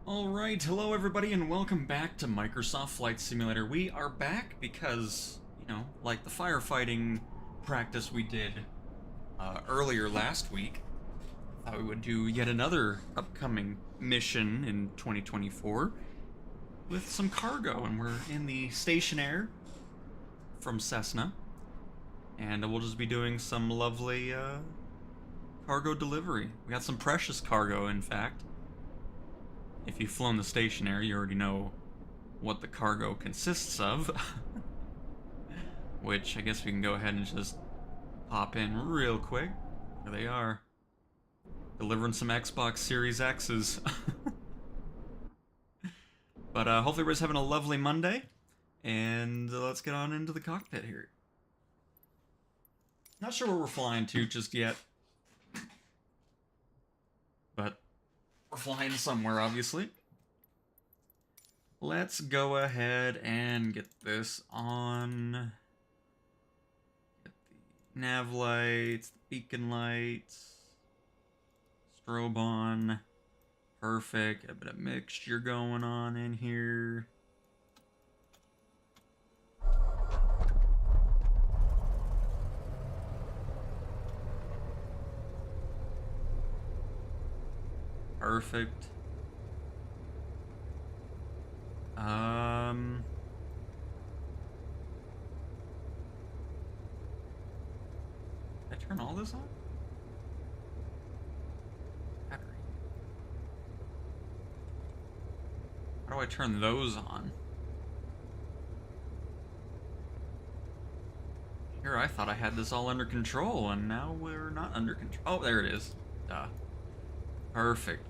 Alright, hello everybody and welcome back to Microsoft Flight Simulator. We are back because, like the firefighting practice we did earlier last week, I thought we would do yet another upcoming mission in 2024 with some cargo, and we're in the Stationair from Cessna, and we'll just be doing some lovely cargo delivery. We got some precious cargo, in fact. If you've flown the Stationair, you already know what the cargo consists of. Which, I guess we can go ahead and just pop in real quick. There they are. Delivering some Xbox Series X's. But hopefully everybody's having a lovely Monday. And let's get on into the cockpit here. Not sure where we're flying to just yet. But we're flying somewhere, obviously. Let's go ahead and get this on. Get the nav lights, the beacon lights, strobe on. Perfect. A bit of mixture going on in here. Perfect. Did I turn all this on? Battery. How do I turn those on? Here, I thought I had this all under control, and now we're not under control. Oh, there it is. Duh. Perfect.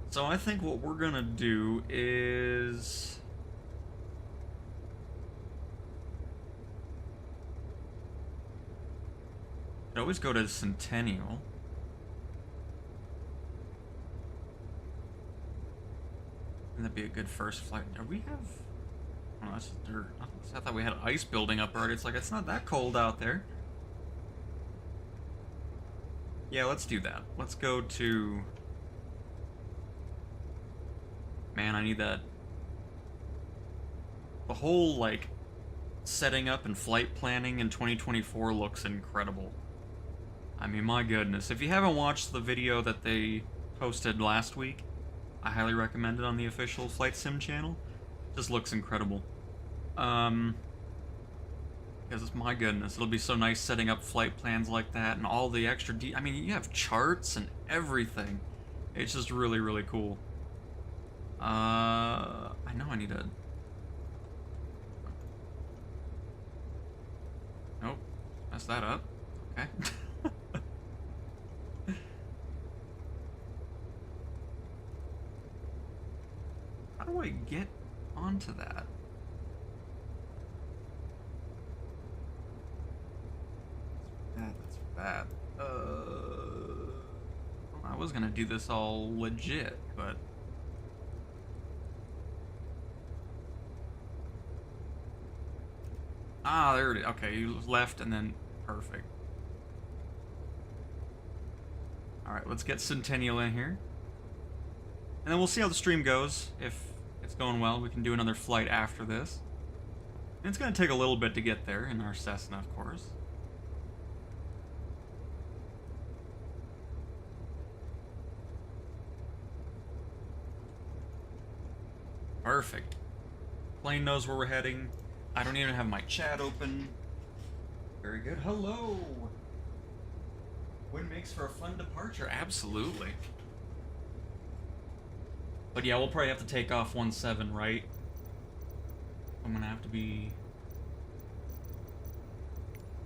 So I think what we're gonna do is... I'd always go to Centennial. And that'd be a good first flight. Do we have... Oh, that's dirt. I thought we had ice building up already. It's like, it's not that cold out there. Yeah, let's do that. Let's go to... Man, I need that. The whole, like, setting up and flight planning in 2024 looks incredible. I mean, my goodness. If you haven't watched the video that they posted last week, I highly recommend it on the official Flight Sim channel. It just looks incredible. Because it's, my goodness, it'll be so nice setting up flight plans like that and all the extra I mean, you have charts and everything. It's just really, really cool. I know I need a... Nope. Mess that up. Okay. How do I get onto that? That's bad. I was gonna do this all legit, but... Ah, there it is. Okay, you left and then... Perfect. Alright, let's get Centennial in here. And then we'll see how the stream goes. If it's going well, we can do another flight after this. And it's going to take a little bit to get there in our Cessna, of course. Perfect. Plane knows where we're heading. I don't even have my chat open. Very good. Hello! Wind makes for a fun departure. Absolutely. But yeah, we'll probably have to take off 17, right? I'm gonna have to be...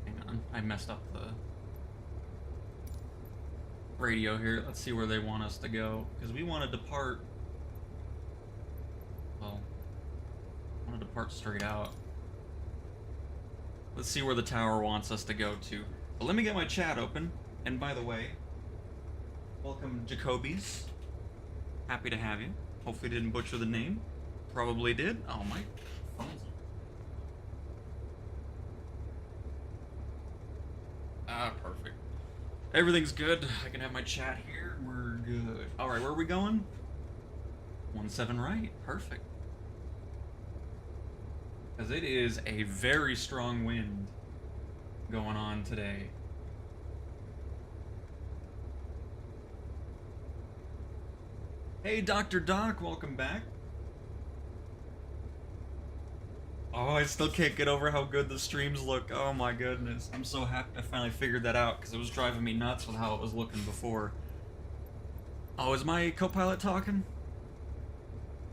Hang on, I messed up the radio here. Let's see where they want us to go. Because we want to depart... Well, I want to depart straight out. Let's see where the tower wants us to go to. But let me get my chat open. And by the way, welcome Jacobies. Happy to have you. Hopefully didn't butcher the name. Probably did. Oh my phone's... Ah, perfect. Everything's good. I can have my chat here. We're good. Alright, where are we going? 17 right. Perfect. Because it is a very strong wind going on today. Hey, Dr. Doc, welcome back. Oh, I still can't get over how good the streams look. Oh my goodness. I'm so happy I finally figured that out because it was driving me nuts with how it was looking before. Oh, is my co-pilot talking?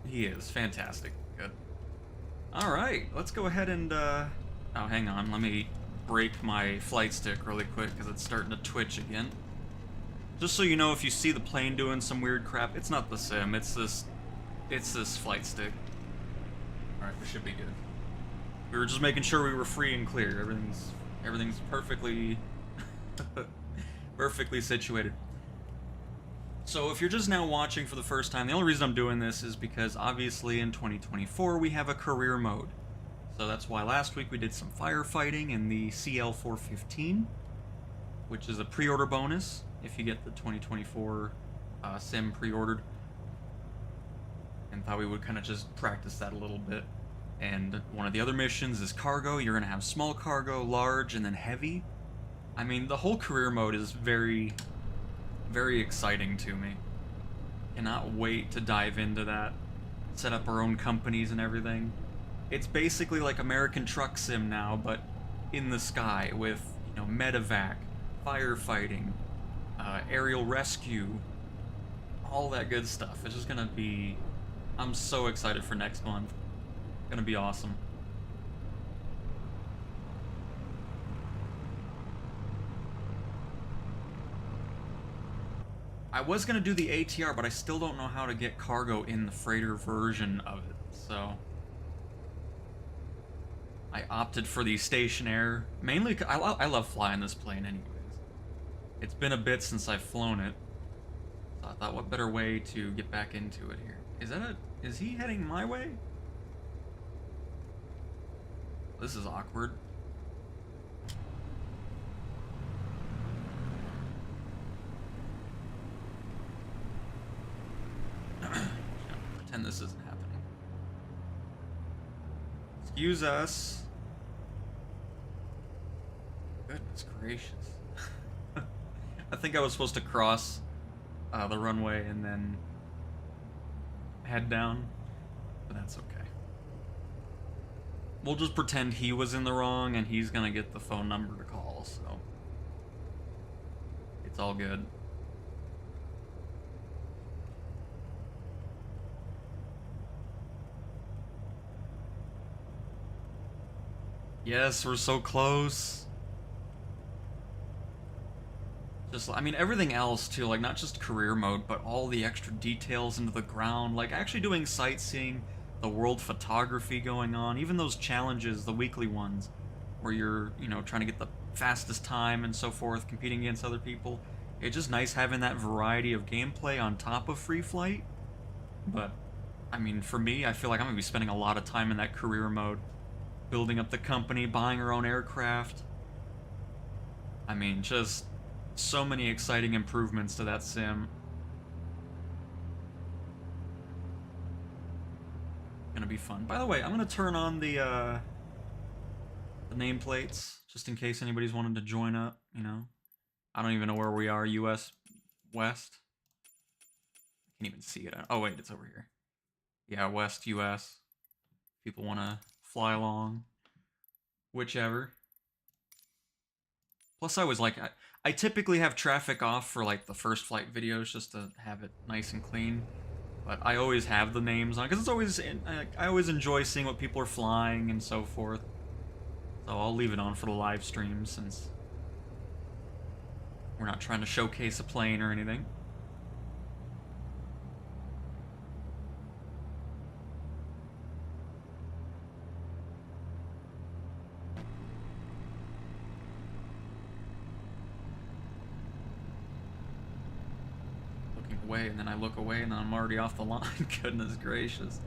He is. Fantastic. Good. Alright, let's go ahead and, oh, hang on. Let me break my flight stick really quick because it's starting to twitch again. Just so you know, if you see the plane doing some weird crap, it's not the sim, it's this flight stick. Alright, we should be good. We were just making sure we were free and clear. Everything's perfectly perfectly situated. So if you're just now watching for the first time, the only reason I'm doing this is because obviously in 2024 we have a career mode. So that's why last week we did some firefighting in the CL415, which is a pre-order bonus if you get the 2024 sim pre-ordered. And thought we would kind of just practice that a little bit. And one of the other missions is cargo. You're going to have small cargo, large, and then heavy. I mean, the whole career mode is very, very exciting to me. Cannot wait to dive into that. Set up our own companies and everything. It's basically like American Truck Sim now, but in the sky with, you know, medevac, firefighting, aerial rescue, all that good stuff. It's just going to be... I'm so excited for next month. Gonna be awesome. I was gonna do the ATR, but I still don't know how to get cargo in the freighter version of it, so I opted for the stationair, mainly 'cause I love flying this plane anyways. It's been a bit since I've flown it, so I thought what better way to get back into it here. Is he heading my way? This is awkward. Pretend this isn't happening. Excuse us. Goodness gracious. I think I was supposed to cross the runway and then head down, but that's okay. We'll just pretend he was in the wrong and he's gonna get the phone number to call, so it's all good. Yes, we're so close. Just, I mean, everything else too, like not just career mode, but all the extra details into the ground, like actually doing sightseeing, the world photography going on, even those challenges, the weekly ones, where you're, you know, trying to get the fastest time and so forth, competing against other people. It's just nice having that variety of gameplay on top of Free Flight. But, I mean, for me, I feel like I'm going to be spending a lot of time in that career mode, building up the company, buying our own aircraft. I mean, just so many exciting improvements to that sim. Gonna be fun. By the way, I'm gonna turn on the nameplates just in case anybody's wanted to join up. You know, I don't even know where we are. U.S. West. I can't even see it. Oh wait, it's over here. Yeah, West U.S. People want to fly along. Whichever. Plus, I was like, I typically have traffic off for like the first flight videos just to have it nice and clean. But I always have the names on, because it's always, I always enjoy seeing what people are flying and so forth. So I'll leave it on for the live stream since we're not trying to showcase a plane or anything. Away, and then I look away, and then I'm already off the line. Goodness gracious.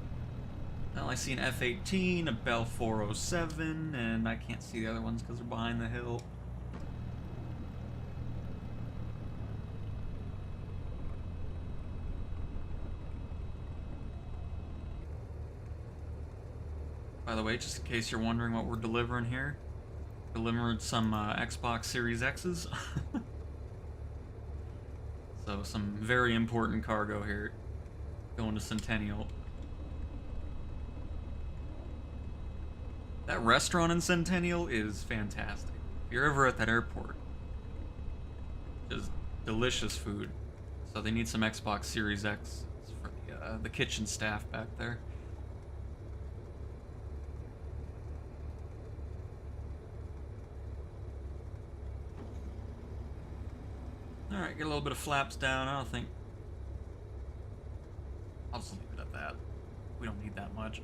Well, I see an F-18, a Bell 407, and I can't see the other ones because they're behind the hill. By the way, just in case you're wondering what we're delivering here, delivered some Xbox Series X's. So some very important cargo here, going to Centennial. That restaurant in Centennial is fantastic. If you're ever at that airport, just delicious food. So they need some Xbox Series X for the kitchen staff back there. Alright, get a little bit of flaps down. I don't think... I'll just leave it at that. We don't need that much.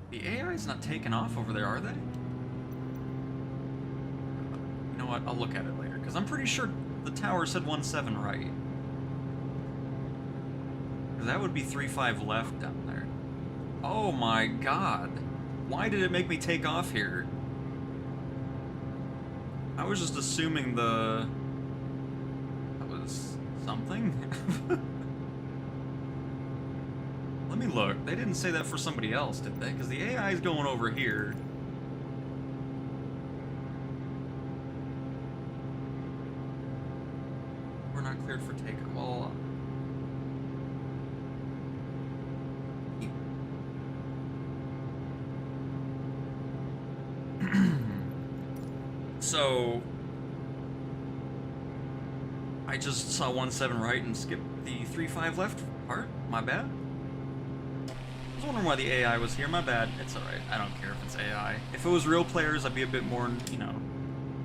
The AI's not taking off over there, are they? You know what? I'll look at it later, because I'm pretty sure the tower said 17 right. Because that would be 35 left down there. Oh my god. Why did it make me take off here? I was just assuming that was something. Let me look. They didn't say that for somebody else, did they? Because the AI is going over here. We're not cleared for takeoff. Well, so I just saw 17 right and skipped the 35 left part. My bad. I was wondering why the AI was here. My bad. It's alright. I don't care if it's AI. If it was real players, I'd be a bit more, you know,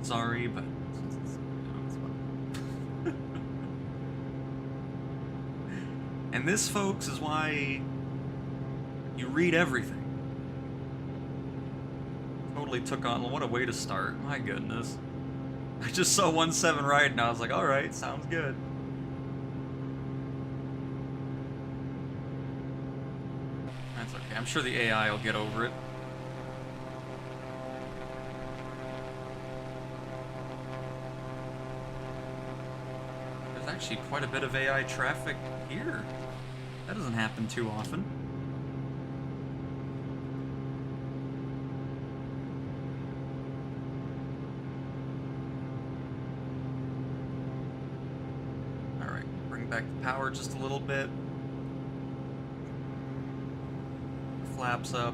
sorry, but it's fine. And this, folks, is why you read everything. Totally took on. What a way to start. My goodness. I just saw 17 right and I was like, alright, sounds good. That's okay. I'm sure the AI will get over it. There's actually quite a bit of AI traffic here. That doesn't happen too often. Alright, bring back the power just a little bit. Flaps up.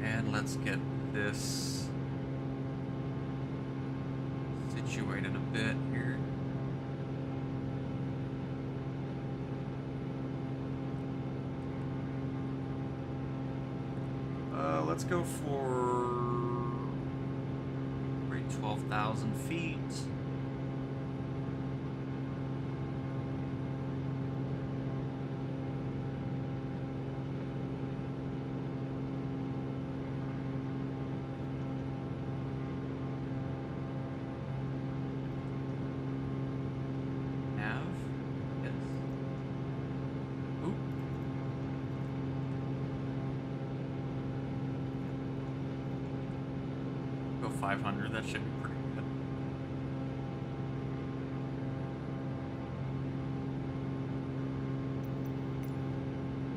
And let's get this situated a bit here. Let's go for 12,000 feet. Go 500, that should be pretty good.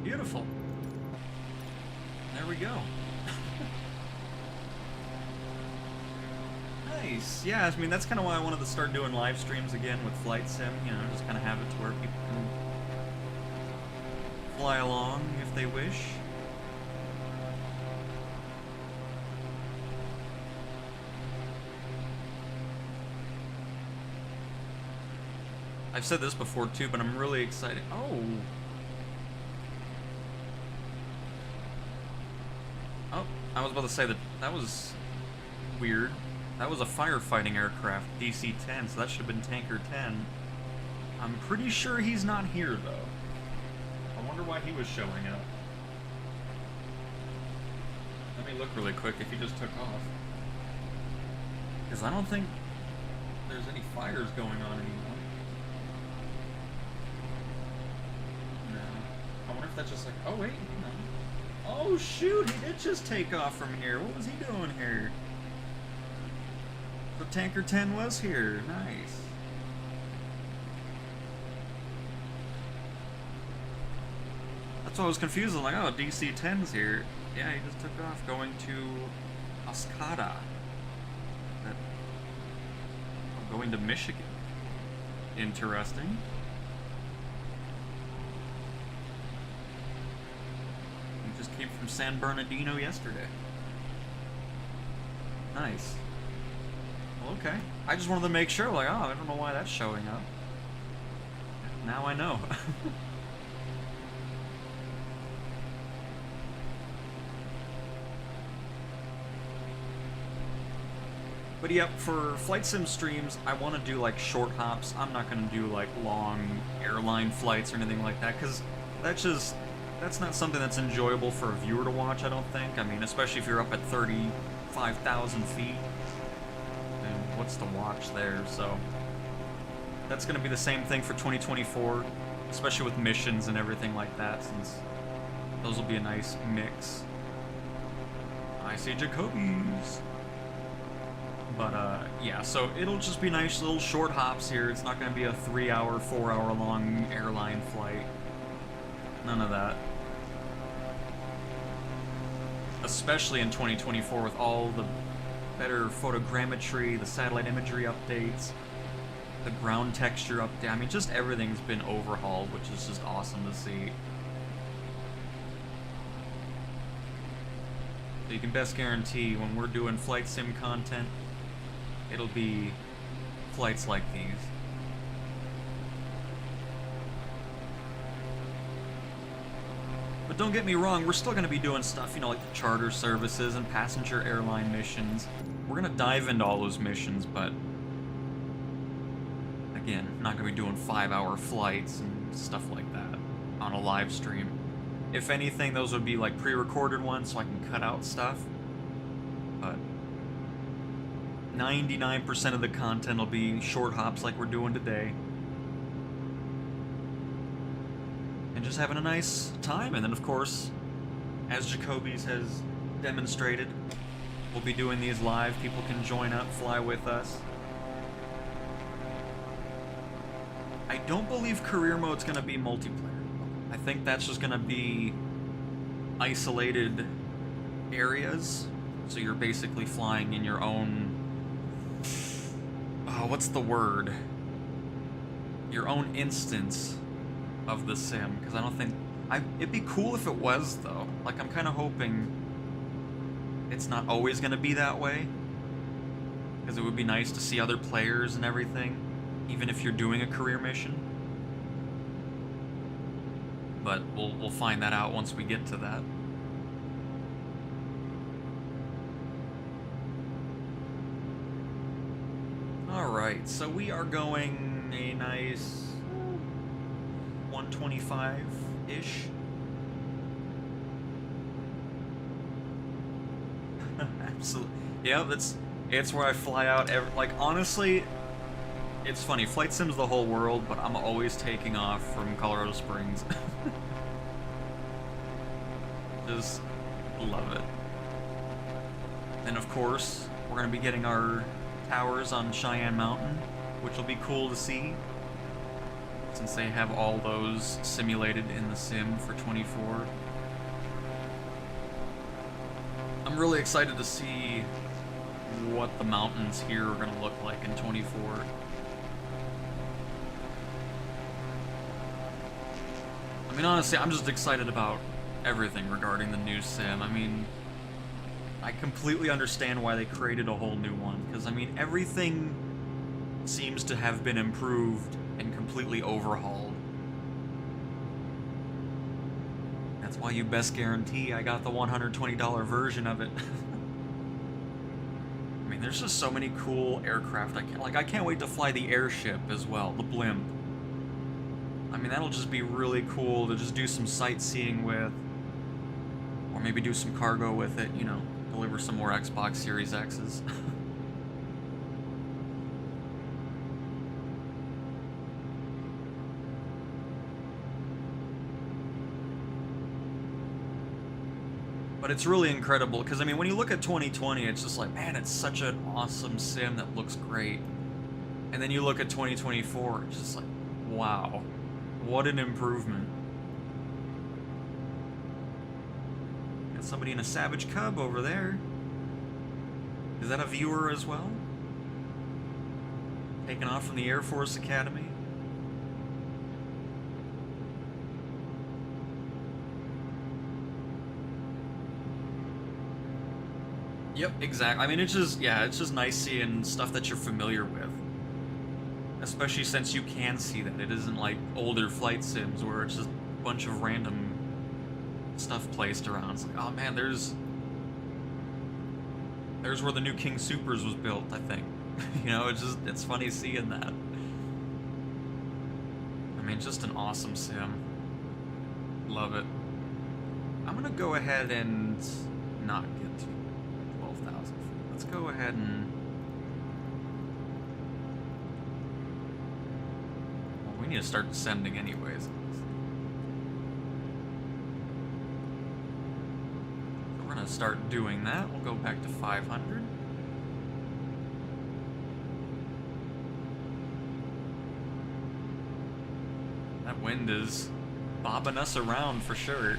Beautiful. There we go. Nice. Yeah, I mean, that's kind of why I wanted to start doing live streams again with Flight Sim, you know, just kind of have it to where people can fly along if they wish. I've said this before too, but I'm really excited. Oh! Oh, I was about to say that was weird. That was a firefighting aircraft, DC-10, so that should have been Tanker 10. I'm pretty sure he's not here, though. I wonder why he was showing up. Let me look really quick if he just took off. Because I don't think there's any fires going on anymore. I wonder if that's just like, oh wait, hang on. Oh shoot, he did just take off from here. What was he doing here? So Tanker 10 was here. Nice. That's why I was confused. I'm like, oh, DC 10's here. Yeah, he just took off going to Oscada. Going to Michigan. Interesting. We just came from San Bernardino yesterday. Nice. Well, okay. I just wanted to make sure, like, oh, I don't know why that's showing up. Now I know. But yep, for flight sim streams, I want to do like short hops. I'm not going to do like long airline flights or anything like that, because that's not something that's enjoyable for a viewer to watch, I don't think. I mean, especially if you're up at 35,000 feet. And what's to watch there? So that's going to be the same thing for 2024, especially with missions and everything like that, since those will be a nice mix. I see Jacoby's. But, yeah, so it'll just be nice little short hops here. It's not going to be a 3-hour, 4-hour long airline flight. None of that. Especially in 2024 with all the better photogrammetry, the satellite imagery updates, the ground texture update. I mean, just everything's been overhauled, which is just awesome to see. So you can best guarantee when we're doing flight sim content, it'll be flights like these. But don't get me wrong, we're still going to be doing stuff, you know, like the charter services and passenger airline missions. We're going to dive into all those missions, but again, not going to be doing 5-hour flights and stuff like that on a live stream. If anything, those would be like pre-recorded ones so I can cut out stuff. But 99% of the content will be short hops like we're doing today. And just having a nice time. And then, of course, as Jacoby's has demonstrated, we'll be doing these live. People can join up, fly with us. I don't believe career mode's going to be multiplayer. I think that's just going to be isolated areas. So you're basically flying in your own... Oh, what's the word? Your own instance of the sim. Because I don't think... It'd be cool if it was, though. Like, I'm kind of hoping it's not always going to be that way. Because it would be nice to see other players and everything. Even if you're doing a career mission. But we'll find that out once we get to that. Alright, so we are going a nice 125-ish. Absolutely. Yeah, it's where I fly out like, honestly, it's funny, flight sim's the whole world, but I'm always taking off from Colorado Springs. Just love it. And of course, we're going to be getting our towers on Cheyenne Mountain, which will be cool to see, since they have all those simulated in the sim for 24. I'm really excited to see what the mountains here are going to look like in 24. I mean, honestly, I'm just excited about everything regarding the new sim. I mean, I completely understand why they created a whole new one, because, I mean, everything seems to have been improved and completely overhauled. That's why you best guarantee I got the $120 version of it. I mean, there's just so many cool aircraft. I can't wait to fly the airship as well, the blimp. I mean, that'll just be really cool to just do some sightseeing with, or maybe do some cargo with it, you know, deliver some more Xbox Series X's. But it's really incredible, because, I mean, when you look at 2020, it's just like, man, it's such an awesome sim that looks great. And then you look at 2024, it's just like, wow, what an improvement. Got somebody in a Savage Cub over there. Is that a viewer as well? Taken off from the Air Force Academy? Yep, exactly. I mean, it's just, yeah, it's just nice seeing stuff that you're familiar with. Especially since you can see that. It isn't like older flight sims where it's just a bunch of random stuff placed around. It's like, oh man, there's where the new King Supers was built, I think. You know, it's funny seeing that. I mean, just an awesome sim. Love it. I'm gonna go ahead and not get to 12,000 feet. Let's go ahead and... Well, we need to start descending anyways. So we're gonna start doing that. We'll go back to 500. That wind is bobbing us around for sure.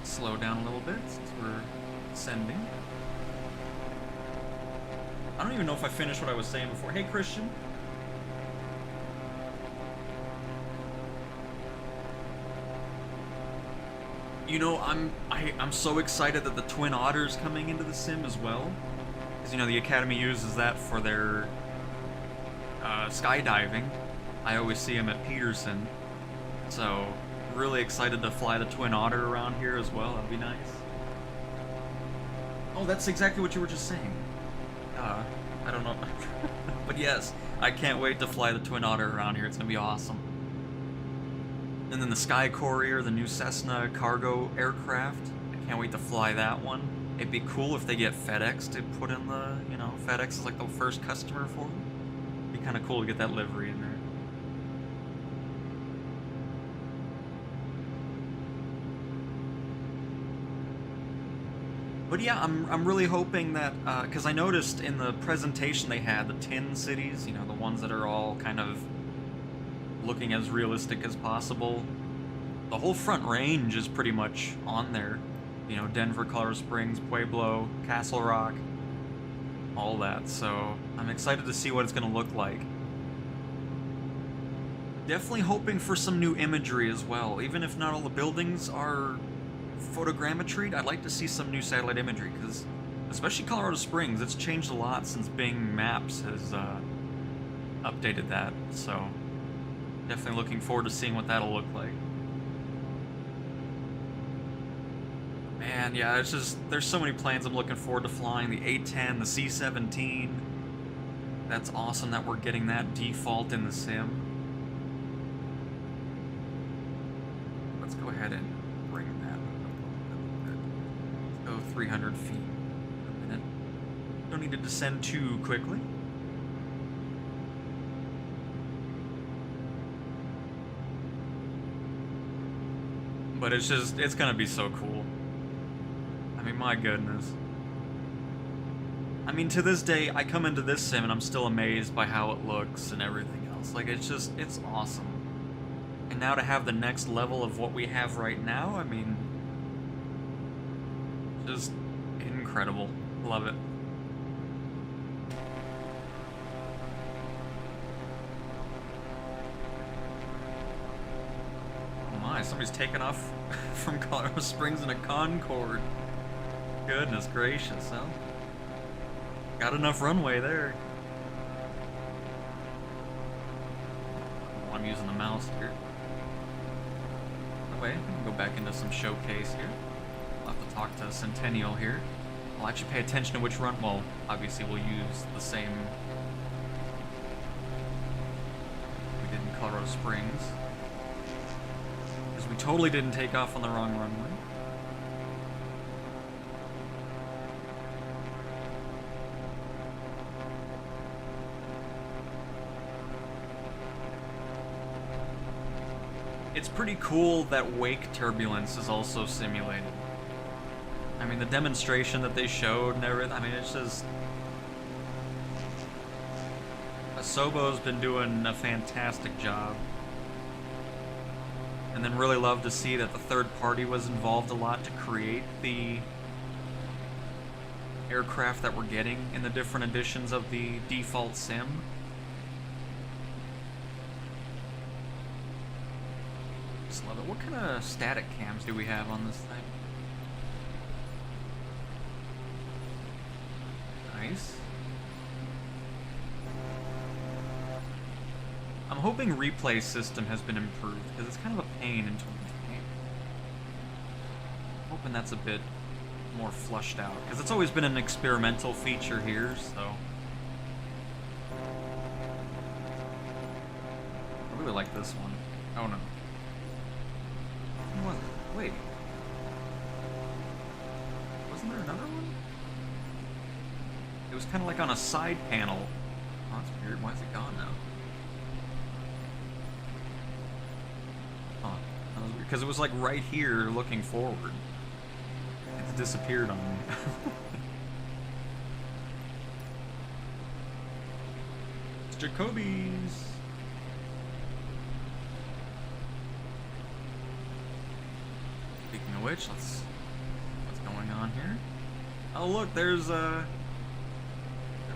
Slow down a little bit since we're ascending. I don't even know if I finished what I was saying before. Hey, Christian. You know, I'm so excited that the Twin Otter's coming into the sim as well. Because, you know, the Academy uses that for their skydiving. I always see them at Peterson. So, really excited to fly the Twin Otter around here as well. That'd be nice. Oh, that's exactly what you were just saying. I don't know. But yes, I can't wait to fly the Twin Otter around here. It's gonna be awesome. And then the Sky Courier, the new Cessna cargo aircraft. I can't wait to fly that one. It'd be cool if they get FedEx to put in the, you know, FedEx is like the first customer for them. It'd be kind of cool to get that livery in there. But yeah, I'm really hoping that, because I noticed in the presentation they had, the 10 cities, you know, the ones that are all kind of looking as realistic as possible. The whole Front Range is pretty much on there. You know, Denver, Colorado Springs, Pueblo, Castle Rock, all that. So I'm excited to see what it's going to look like. Definitely hoping for some new imagery as well. Even if not all the buildings are photogrammetried, I'd like to see some new satellite imagery, because especially Colorado Springs, it's changed a lot since Bing Maps has updated that. So definitely looking forward to seeing what that'll look like. Man, yeah, it's just, there's so many planes I'm looking forward to flying. The A-10, the C-17. That's awesome that we're getting that default in the sim. Let's go ahead and bring that up a little bit. Let's go 300 feet per minute. Don't need to descend too quickly. But it's just, it's gonna be so cool. I mean, my goodness. I mean, to this day, I come into this sim and I'm still amazed by how it looks and everything else. Like, it's just, it's awesome. And now to have the next level of what we have right now, I mean, just incredible. Love it. Oh my, somebody's taken off from Colorado Springs in a Concorde. Goodness gracious, huh? Got enough runway there. Oh, I'm using the mouse here. Anyway, we can go back into some showcase here. I'll have to talk to Centennial here. I'll actually pay attention to which run. Well, obviously we'll use the same we did in Colorado Springs. Because we totally didn't take off on the wrong runway. it's pretty cool that wake turbulence is also simulated. I mean, the demonstration that they showed and everything, I mean, it's just... Asobo's been doing a fantastic job. And then really love to see that the third party was involved a lot to create the aircraft that we're getting in the different editions of the default sim. Just love it. What kind of static cams do we have on this thing? Nice. I'm hoping replay system has been improved, because it's kind of a pain in 2020. I'm hoping that's a bit more flushed out, because it's always been an experimental feature here, so... I really like this one. Oh no. When was it? Wait. Wasn't there another one? It was kind of like on a side panel. Oh, that's weird. Why is it gone now? Huh. That was weird. Because it was like right here looking forward. It's disappeared on me. It's Jacoby's. Speaking of which, what's going on here? Oh look, there's there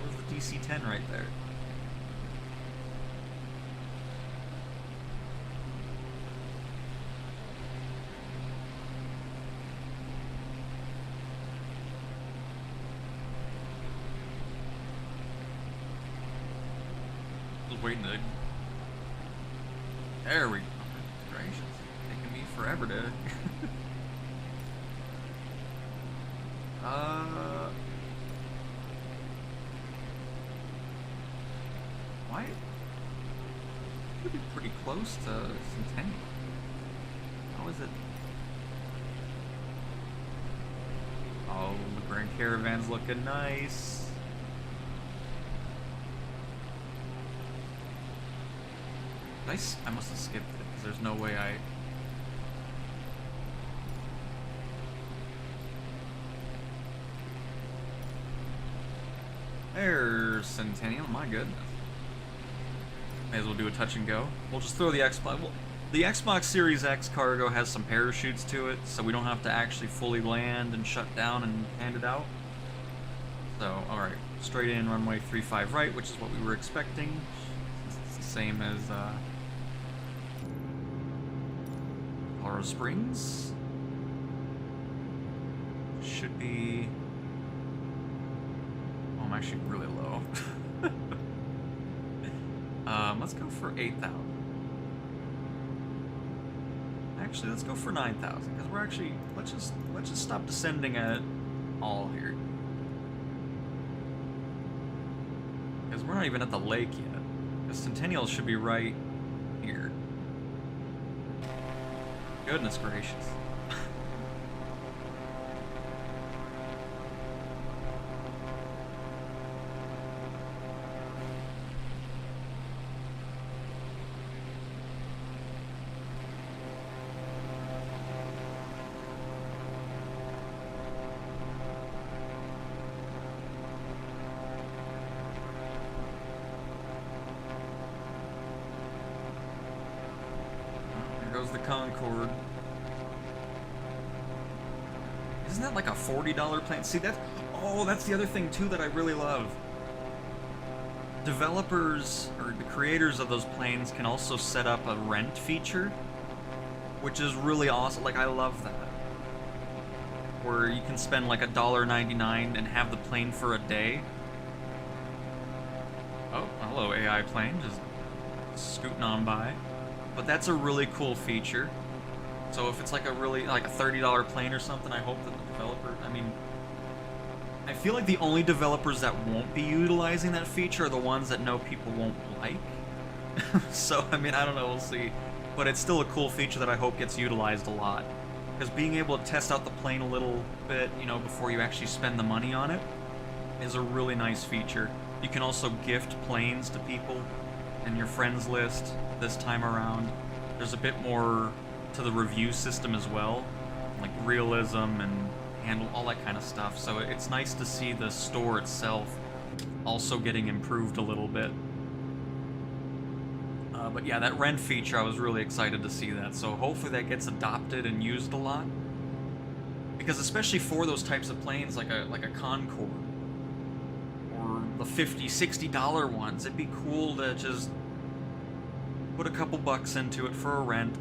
was the DC-10 right there. Just waiting to... There we go. Gracious. Taking me forever to... Why? Could be pretty close to Centennial. How is it? Oh, the Grand Caravan's looking nice. Nice. I must have skipped it because there's no way I. There's Centennial. My goodness. May as well do a touch and go. We'll just throw the Xbox. Well, the Xbox Series X cargo has some parachutes to it, so we don't have to actually fully land and shut down and hand it out. So, alright. Straight in, runway 35 right, which is what we were expecting. It's the same as Colorado Springs. Should be... Oh, I'm actually really low. Let's go for 8,000. Actually, let's go for 9,000 because we're actually let's just stop descending at all here because we're not even at the lake yet. The Centennial should be right here. Goodness gracious. Goes the Concorde. Isn't that like a $40 plane? See, that's... Oh, that's the other thing, too, that I really love. Developers, or the creators of those planes, can also set up a rent feature, which is really awesome. Like, I love that. Where you can spend like $1.99 and have the plane for a day. Oh, hello, AI plane, just scooting on by. But that's a really cool feature. So if it's like a really, like a $30 plane or something, I hope that the developer, I mean, I feel like the only developers that won't be utilizing that feature are the ones that know people won't like. So, I mean, I don't know, we'll see. But it's still a cool feature that I hope gets utilized a lot. Because being able to test out the plane a little bit, you know, before you actually spend the money on it, is a really nice feature. You can also gift planes to people in your friends list this time around. There's a bit more to the review system as well, like realism and handle, all that kind of stuff. So it's nice to see the store itself also getting improved a little bit. But yeah, that rent feature, I was really excited to see that. So hopefully that gets adopted and used a lot. Because especially for those types of planes, like a Concorde, or the $50, $60 ones, it'd be cool to just put a couple bucks into it for a rent,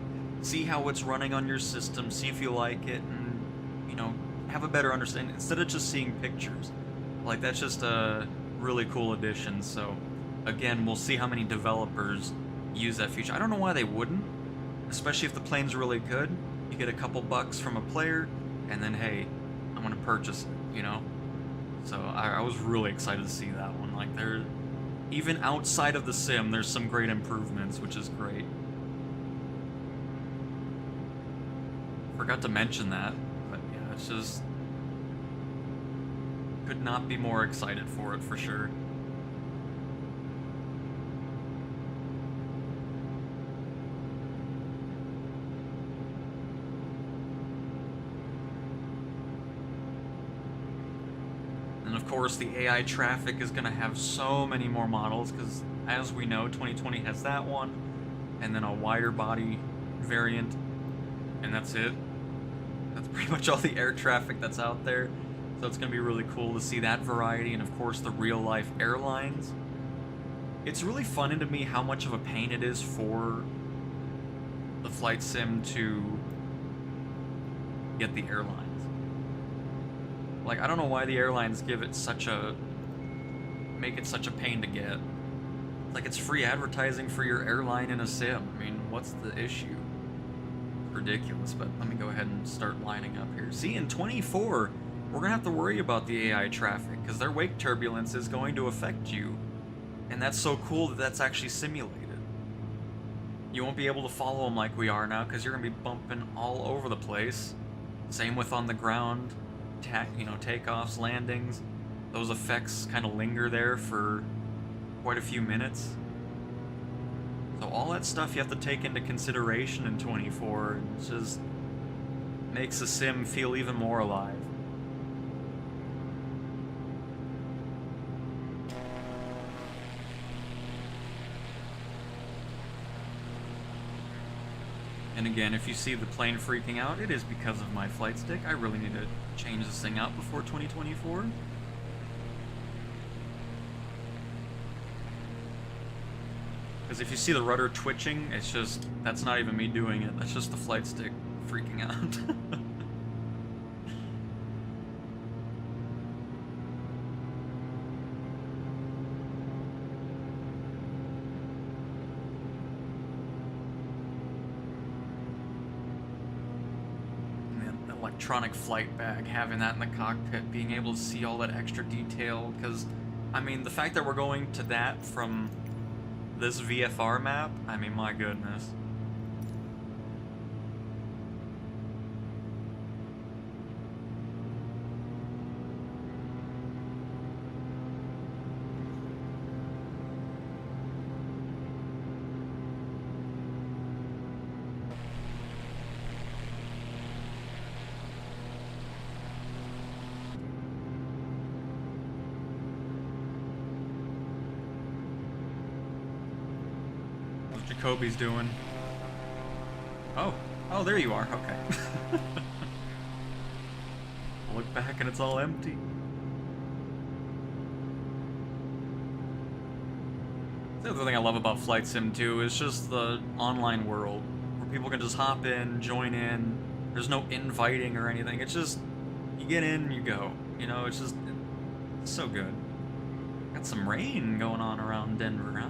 see how it's running on your system, see if you like it, and, you know, have a better understanding, instead of just seeing pictures. Like, that's just a really cool addition. So again, we'll see how many developers use that feature. I don't know why they wouldn't, especially if the plane's really good. You get a couple bucks from a player, and then, hey, I'm gonna purchase it, you know? So I was really excited to see that one. Like, even outside of the sim, there's some great improvements, which is great. Forgot to mention that, but yeah, it's just... could not be more excited for it, for sure. And of course, the AI traffic is going to have so many more models, because as we know, 2020 has that one, and then a wider body variant, and that's it. That's pretty much all the air traffic that's out there. So it's going to be really cool to see that variety, and of course the real-life airlines. It's really funny to me how much of a pain it is for the flight sim to get the airlines. Like, I don't know why the airlines make it such a pain to get. Like, it's free advertising for your airline in a sim. I mean, what's the issue? It's ridiculous, but let me go ahead and start lining up here. See, in 24, we're gonna have to worry about the AI traffic, because their wake turbulence is going to affect you. And that's so cool that that's actually simulated. You won't be able to follow them like we are now, because you're gonna be bumping all over the place. Same with on the ground. Takeoffs, landings, those effects kind of linger there for quite a few minutes. So all that stuff you have to take into consideration in 24, and it just makes the sim feel even more alive. And again, if you see the plane freaking out, it is because of my flight stick. I really need to change this thing out before 2024. Because if you see the rudder twitching, it's just, that's not even me doing it. That's just the flight stick freaking out. Electronic flight bag, having that in the cockpit, being able to see all that extra detail, because, I mean, the fact that we're going to that from this VFR map, I mean, my goodness. Jacoby's doing. Oh, there you are. Okay. Look back and it's all empty. The other thing I love about Flight Sim 2 is just the online world, where people can just hop in, join in. There's no inviting or anything. It's just, you get in, you go. You know, it's just, it's so good. Got some rain going on around Denver, huh?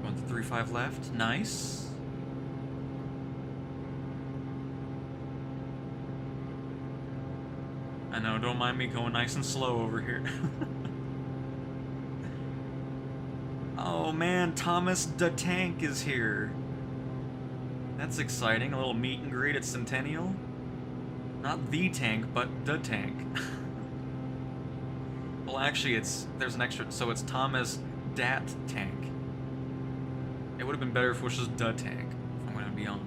Going to 3-5 left. Nice. I know, don't mind me going nice and slow over here. Oh man, Thomas the Tank is here. That's exciting, a little meet and greet at Centennial. Not the tank, but the tank. Well, actually, there's an extra, so it's Thomas Dat Tank. It would have been better if it was just the tank, if I'm going to be honest.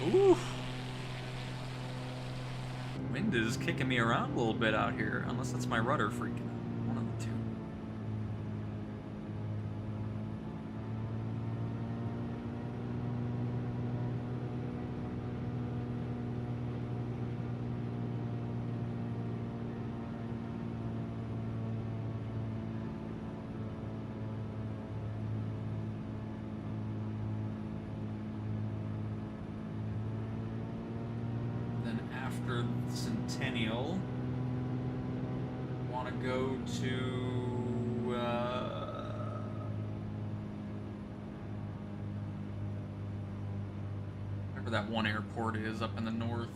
Ooh. Wind is kicking me around a little bit out here, unless it's my rudder freaking out. One of the two. After Centennial, want to go to wherever that one airport is up in the north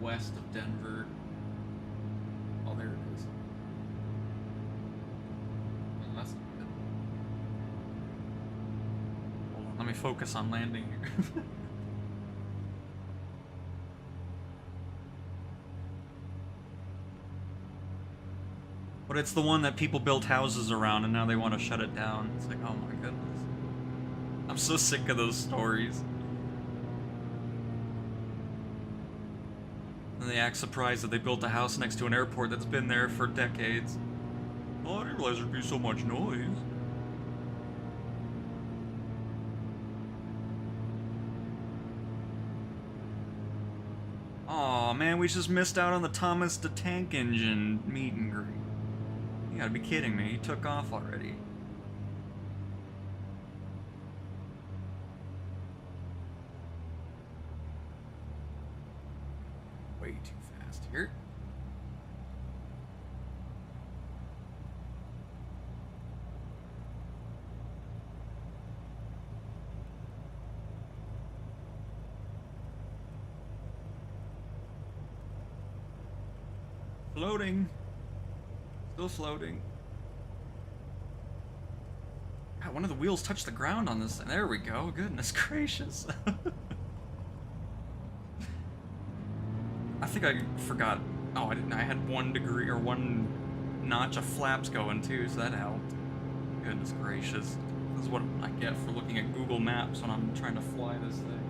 west of Denver. Oh, there it is. Oh, that's not good. Hold on, let me focus on landing here. But it's the one that people built houses around and now they want to shut it down. It's like, oh my goodness. I'm so sick of those stories. And they act surprised that they built a house next to an airport that's been there for decades. Oh, I didn't realize there'd be so much noise. Aw, man, we just missed out on the Thomas the Tank Engine meet and greet. You gotta be kidding me, he took off already. Way too fast here. Floating. Still floating. God, one of the wheels touched the ground on this thing. There we go. Goodness gracious. I think I forgot. Oh, I didn't. I had 1 degree or 1 notch of flaps going too, so that helped. Goodness gracious. This is what I get for looking at Google Maps when I'm trying to fly this thing.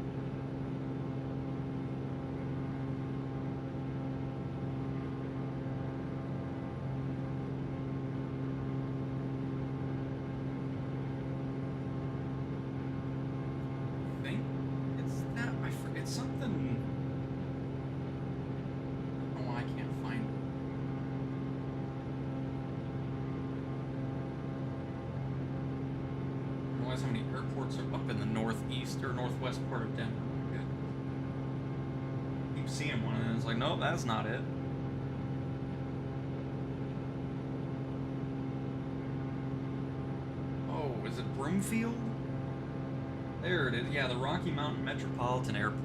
How many airports are up in the northeast or northwest part of Denver? Good. Keep seeing one and it's like, nope, that's not it. Oh, is it Broomfield? There it is. Yeah, the Rocky Mountain Metropolitan Airport.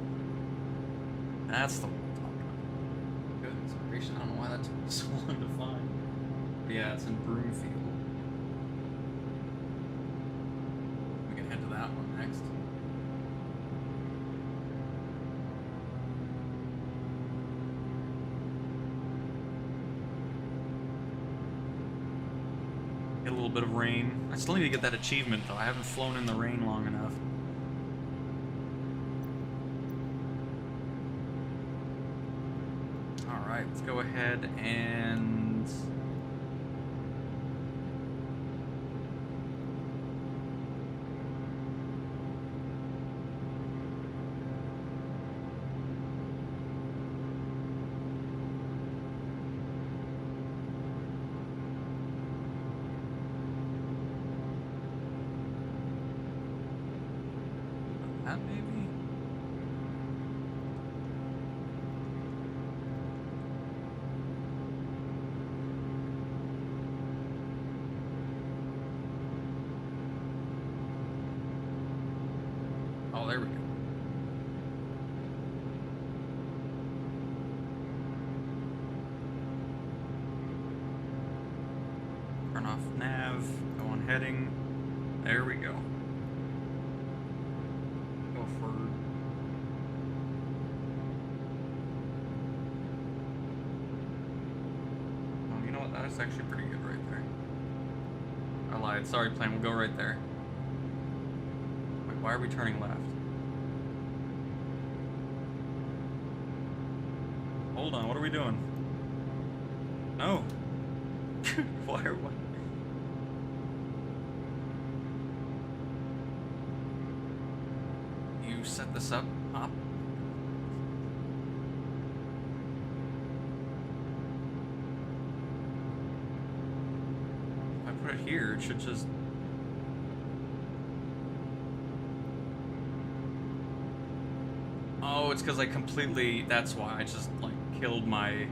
That's the one I'm talking about. Goodness gracious, I don't know why that took me so long to find. But yeah, it's in Broomfield. That one next. Get a little bit of rain. I still need to get that achievement though. I haven't flown in the rain long enough. Alright, let's go ahead and that maybe? Oh, there we go. Turn off nav, go on heading. There we go. Go forward. Oh, you know what? That's actually pretty good right there. I lied. Sorry, plane. We'll go right there. Wait, why are we turning left? Hold on. What are we doing? No. Why are we... You set this up, Hop? If I put it here, it should just... Oh, it's because I completely... That's why I just, like, killed my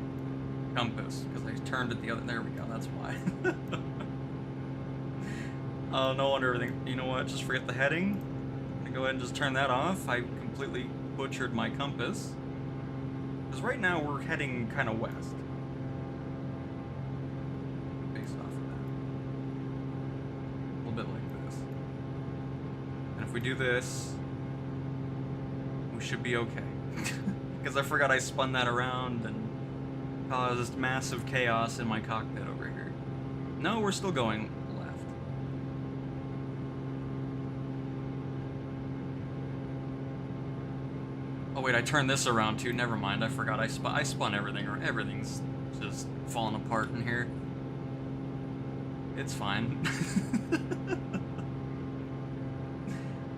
compass. Because I turned it the other... There we go, that's why. Oh, no wonder everything... You know what? Just forget the heading. I'm gonna go ahead and just turn that off. I completely butchered my compass. Because right now we're heading kind of west. Based off of that. A little bit like this. And if we do this... we should be okay. Because I forgot I spun that around and caused massive chaos in my cockpit over here. No, we're still going left. Oh wait, I turned this around too. Never mind, I forgot I spun everything. Everything's just falling apart in here. It's fine.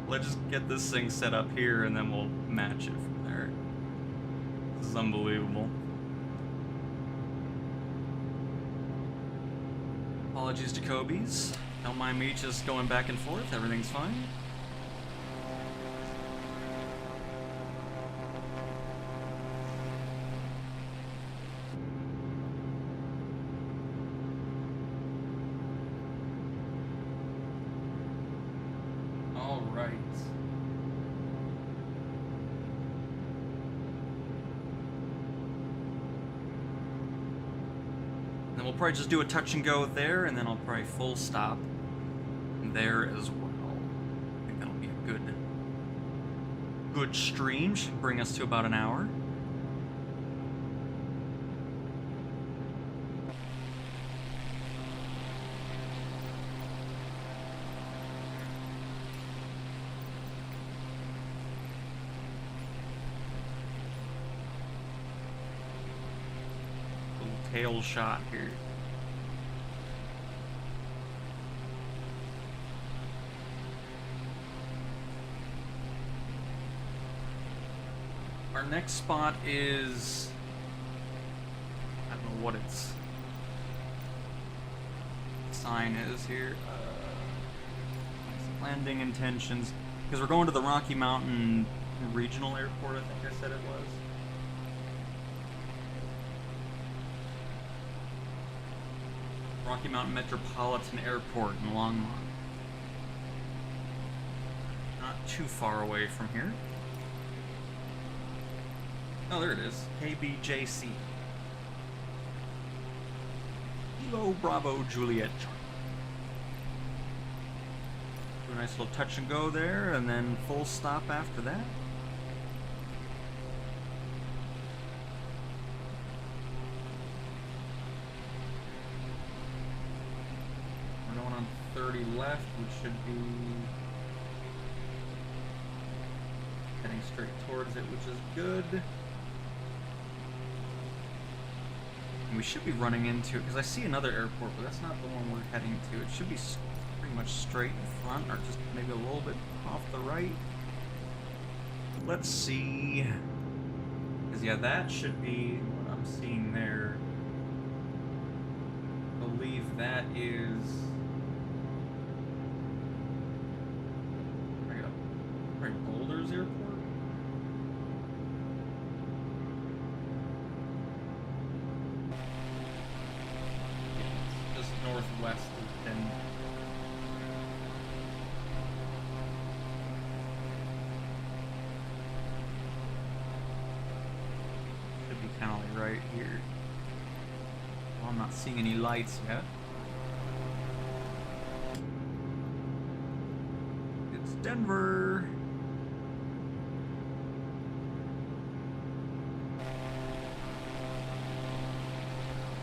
Let's just get this thing set up here and then we'll match it from there. This is unbelievable. Apologies, Jacobies. Don't mind me just going back and forth. Everything's fine. All right. Then we'll probably just do a touch and go there, and then I'll probably full stop there as well. I think that'll be a good stream. Should bring us to about an hour. Tail shot here. Our next spot is... I don't know what its sign is here. Landing intentions. Because we're going to the Rocky Mountain Regional Airport, I think I said it was. Rocky Mountain Metropolitan Airport in Longmont. Not too far away from here. Oh, there it is. KBJC. Kilo Bravo Juliet. Do a nice little touch and go there, and then full stop after that. We're going on 30 left, which should be heading straight towards it, which is good. And we should be running into it, because I see another airport, but that's not the one we're heading to. It should be pretty much straight in front, or just maybe a little bit off the right. Let's see. Because, yeah, that should be what I'm seeing there. I believe that is... Right, Boulders Airport? Just northwest of Denver. Should be kind of like right here. Well, I'm not seeing any lights yet. Denver.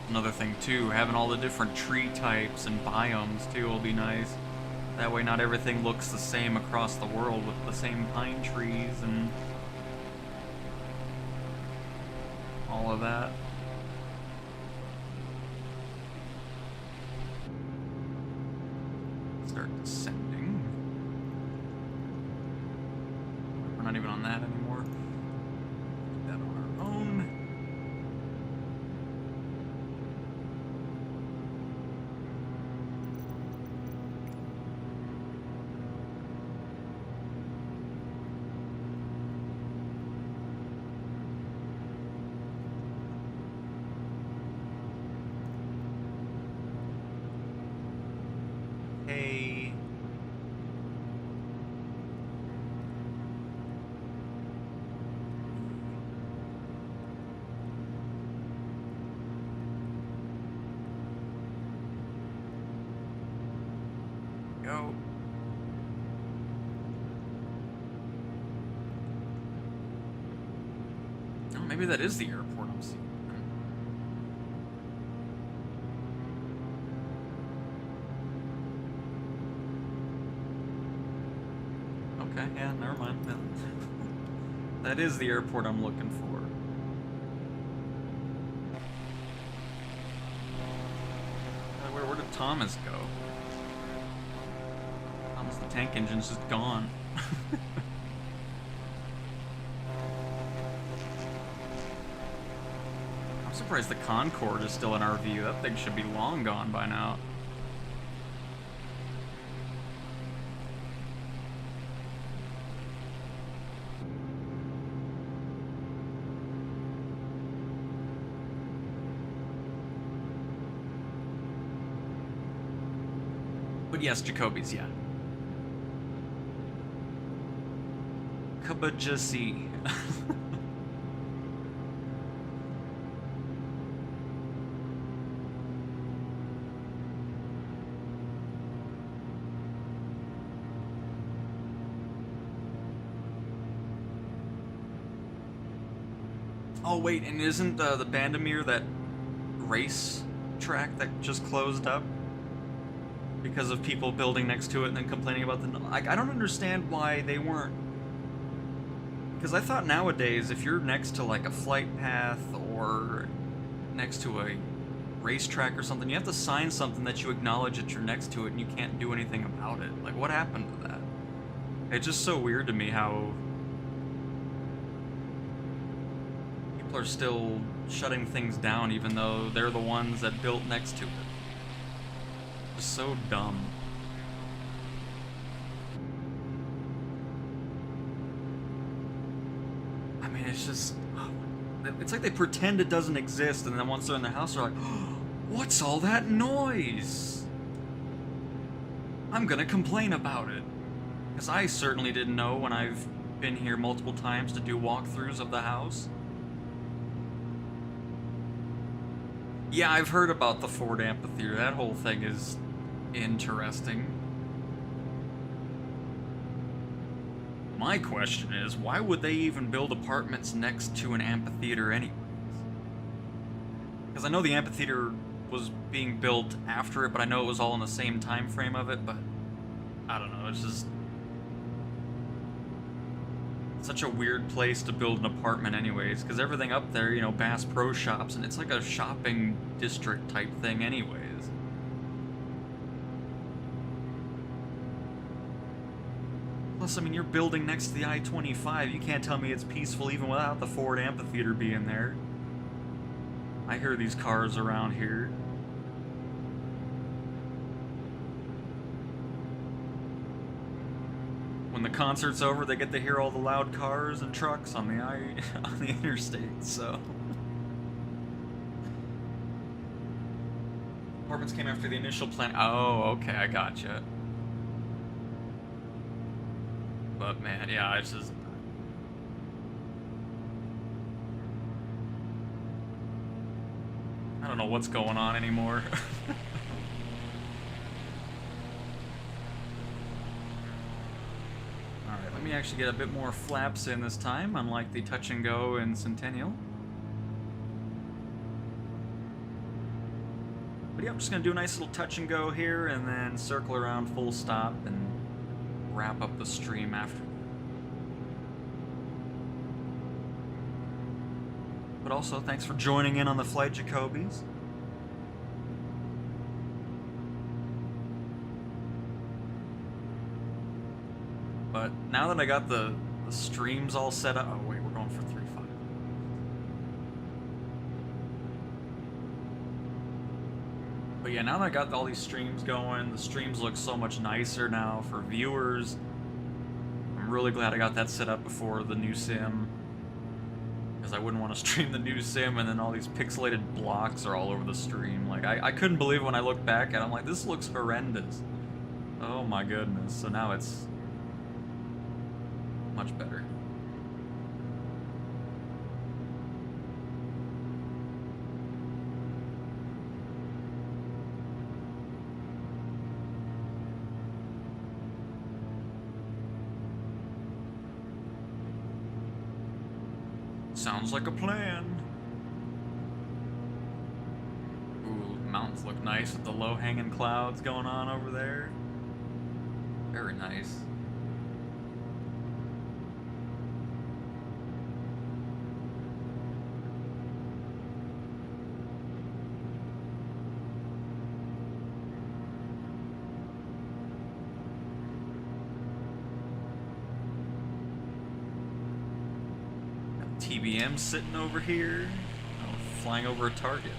Another thing too, having all the different tree types and biomes too will be nice. That way not everything looks the same across the world with the same pine trees and all of that. Start descending. We're not even on that anymore. Put that on our own. Hey. Go. Oh, maybe that is the airport I'm seeing. Okay, yeah, never mind. That is the airport I'm looking for. Where did Thomas go? Thomas the tank engine's just gone. I'm surprised the Concorde is still in our view. That thing should be long gone by now. But yes, Jacoby's, yeah. Kabajasi. Oh wait, and isn't the Bandamere that race track that just closed up? Because of people building next to it and then complaining about the... I don't understand why they weren't... Because I thought nowadays, if you're next to like a flight path or next to a racetrack or something, you have to sign something that you acknowledge that you're next to it and you can't do anything about it. Like, what happened to that? It's just so weird to me how... people are still shutting things down even though they're the ones that built next to it. Just so dumb. I mean, it's just... it's like they pretend it doesn't exist, and then once they're in the house, they're like, oh, what's all that noise? I'm gonna complain about it. Because I certainly didn't know when I've been here multiple times to do walkthroughs of the house. Yeah, I've heard about the Ford Amphitheater. That whole thing is interesting. My question is, why would they even build apartments next to an amphitheater anyways? Because I know the amphitheater was being built after it, but I know it was all in the same time frame of it, but I don't know, it's just such a weird place to build an apartment anyways, because everything up there, you know, Bass Pro Shops, and it's like a shopping district type thing anyways. Plus, I mean, you're building next to the I-25. You can't tell me it's peaceful even without the Ford Amphitheater being there. I hear these cars around here. When the concert's over, they get to hear all the loud cars and trucks on the interstate, so... Apartments came after the initial plan. Oh, okay, I gotcha. But man, yeah, it's just... I don't know what's going on anymore. me actually get a bit more flaps in this time, unlike the touch and go in Centennial. But yeah, I'm just gonna do a nice little touch and go here, and then circle around full stop, and wrap up the stream after. But also, thanks for joining in on the flight, Jacobys. But now that I got the streams all set up... Oh wait, we're going for 3.5. But yeah, now that I got all these streams going, the streams look so much nicer now for viewers. I'm really glad I got that set up before the new sim, because I wouldn't want to stream the new sim and then all these pixelated blocks are all over the stream. Like, I couldn't believe when I looked back at it, I'm like, this looks horrendous. Oh my goodness. So now it's much better. Sounds like a plan. Ooh, mountains look nice with the low-hanging clouds going on over there. Very nice. TBM sitting over here, flying over a target.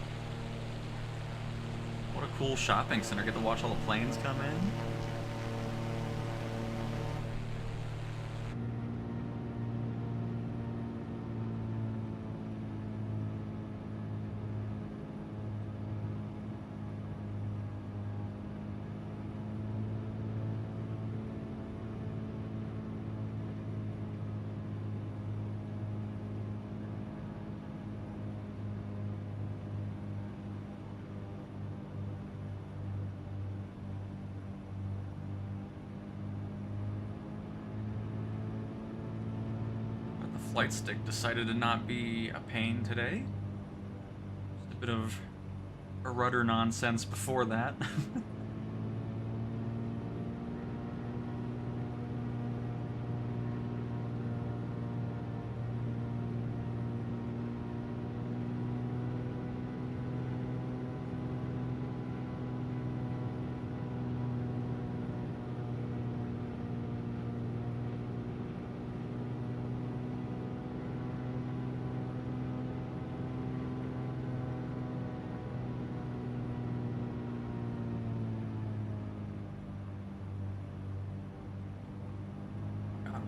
What a cool shopping center. Get to watch all the planes come in. Flight stick decided to not be a pain today. Just a bit of a rudder nonsense before that.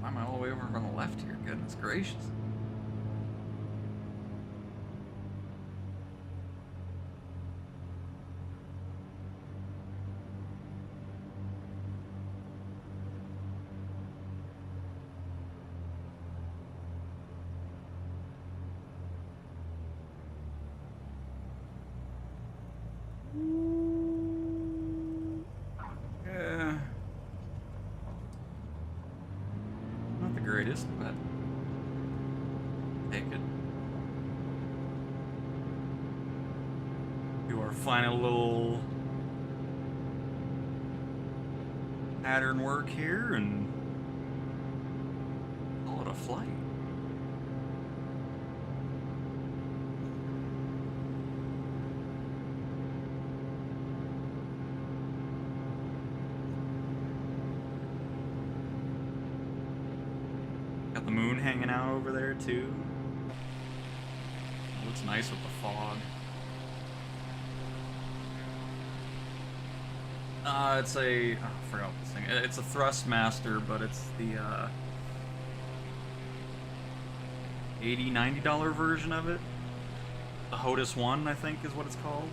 I'm all the way over on the left here. Goodness gracious. Greatest, but take it. Do our final little pattern work here and call it a flight. Got the moon hanging out over there too. Looks nice with the fog. It's a... Oh, I forgot what this thing... It's a Thrustmaster, but it's the, $80, $90 version of it. The HOTAS 1, I think, is what it's called.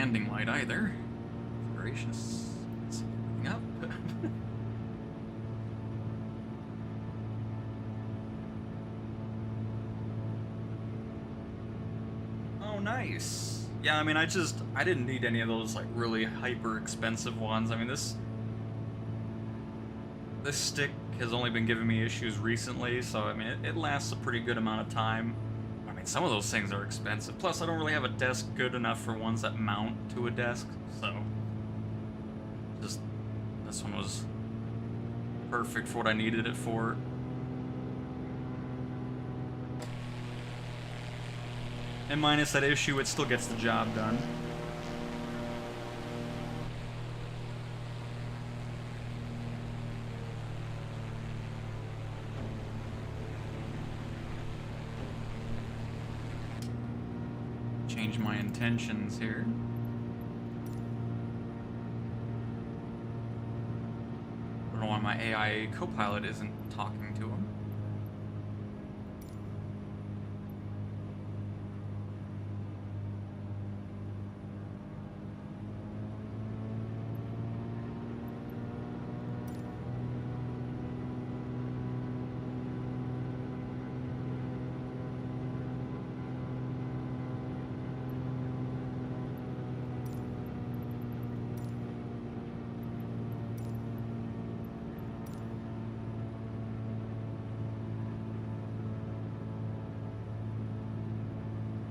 landing light either. Gracious. Let's see everything up. Oh, nice. Yeah, I mean, I didn't need any of those, like, really hyper expensive ones. I mean, this stick has only been giving me issues recently, so, I mean, it lasts a pretty good amount of time. I mean, some of those things are expensive. Plus, I don't really have a desk good enough for ones that mount to a desk, so just this one was perfect for what I needed it for. And minus that issue, it still gets the job done. Change my intentions here. I don't know why my AI Copilot isn't talking to him.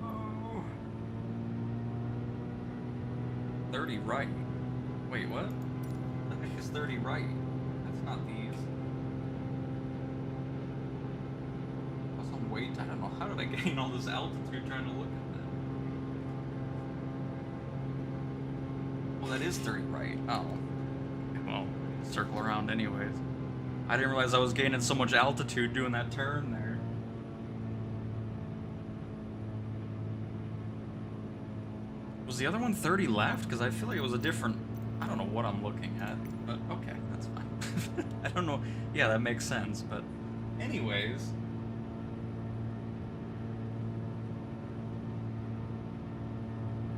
Oh. 30 right. Wait, what? The heck is 30 right? That's not these. Plus some weight. I don't know. How did I gain all this altitude trying to look at that? Well, that is 30 right. Oh. Well, circle around anyways. I didn't realize I was gaining so much altitude doing that turn there. Was the other one 30 left? Because I feel like it was a different... I don't know what I'm looking at, but okay, that's fine. I don't know. Yeah, that makes sense, but... Anyways...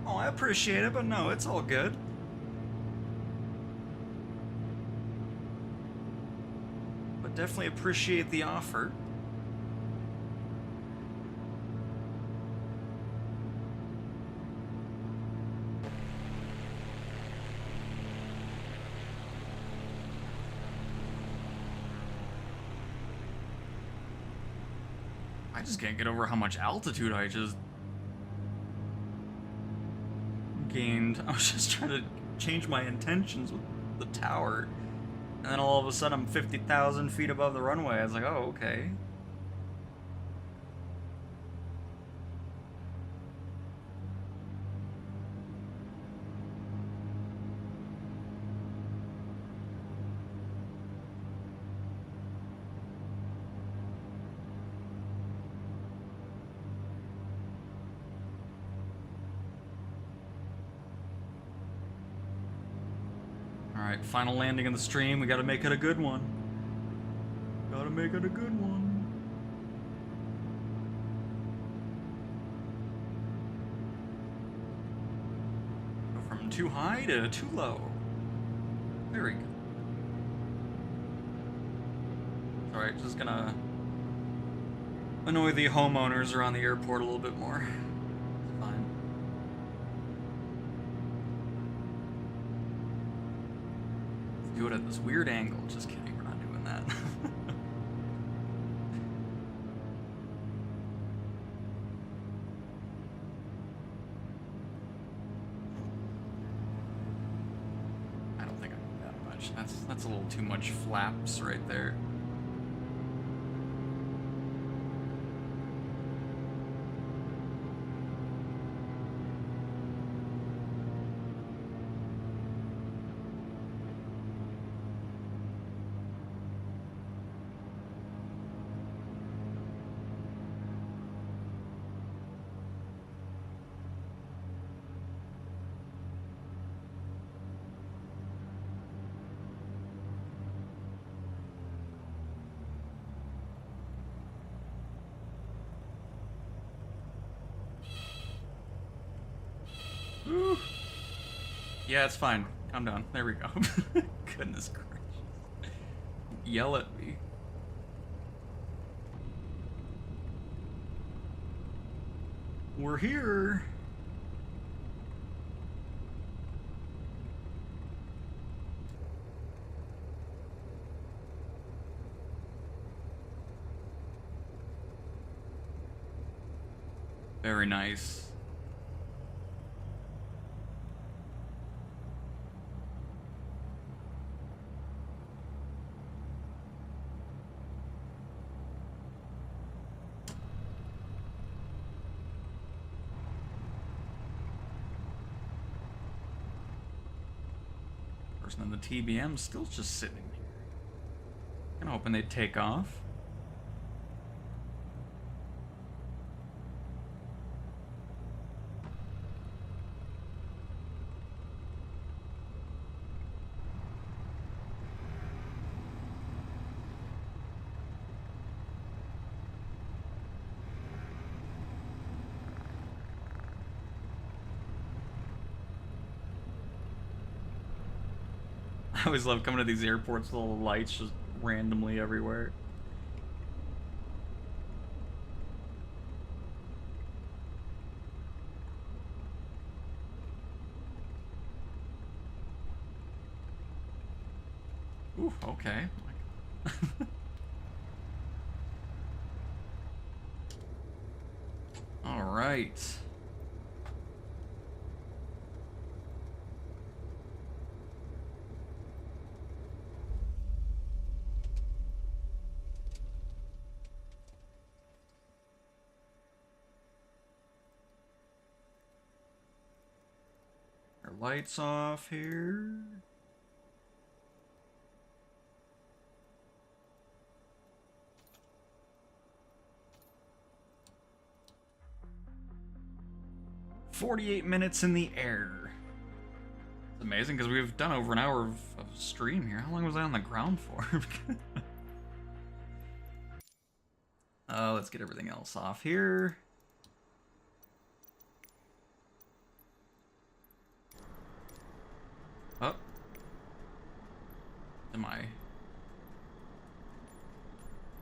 Oh, I appreciate it, but no, it's all good. But definitely appreciate the offer. I just can't get over how much altitude I just gained. I was just trying to change my intentions with the tower, and then all of a sudden I'm 50,000 feet above the runway. I was like, oh, okay. Alright, final landing in the stream. We gotta make it a good one. Gotta make it a good one. Go from too high to too low. Very good. Alright, just gonna annoy the homeowners around the airport a little bit more. It's fine. Do it at this weird angle. Just kidding, we're not doing that. I don't think I need that much. That's a little too much flaps right there. Yeah, it's fine. Calm down. There we go. Goodness gracious. Yell at me. We're here. Very nice. Person in the TBM still just sitting here. Kinda hoping they'd take off. I always love coming to these airports with all the lights just randomly everywhere. Ooh, okay. All right. Our lights off here. "48 minutes in the air." It's amazing because we've done over an hour of stream here. How long was I on the ground for? Let's get everything else off here. Oh. To my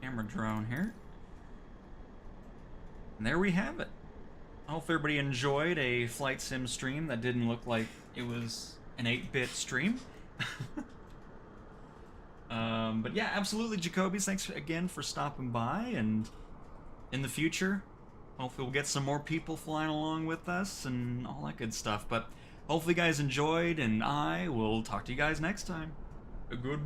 camera drone here. And there we have it. I hope everybody enjoyed a flight sim stream that didn't look like it was an 8-bit stream. But yeah, absolutely, Jacobies. Thanks again for stopping by, and in the future, hopefully we'll get some more people flying along with us and all that good stuff. But hopefully you guys enjoyed, and I will talk to you guys next time. Good.